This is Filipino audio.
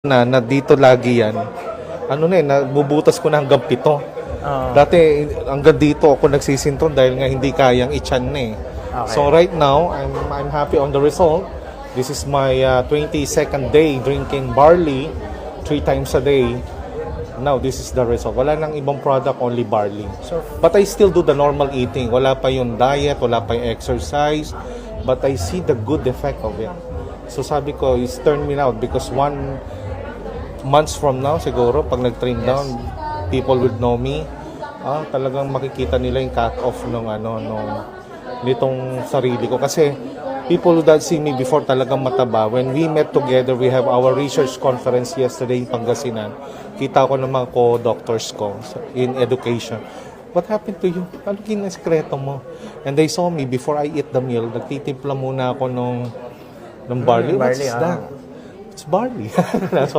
na dito lagi yan. Ano na nabubutas ko na hanggang 7. Dati hanggang dito ako nagsisinton dahil nga hindi kayang i-chan na eh. Okay. So right now, I'm happy on the result. This is my 22nd day drinking barley 3 times a day. Now this is the result. Wala nang ibang product, only barley. But I still do the normal eating. Wala pa yung diet, wala pa yung exercise. But I see the good effect of it. So sabi ko, it's turned me out because 1 months from now siguro pag nag-trim down, people would know me. Talagang makikita nila yung cut-off nitong sarili ko. Kasi people who don't see me before talagang mataba. When we met together, we have our research conference yesterday in Pangasinan. Kita ko ng mga co-doctors ko in education. What happened to you? Ano kinasekreto mo? And they saw me before I eat the meal. Nagtitimpla muna ako ng barley. What is that? It's barley.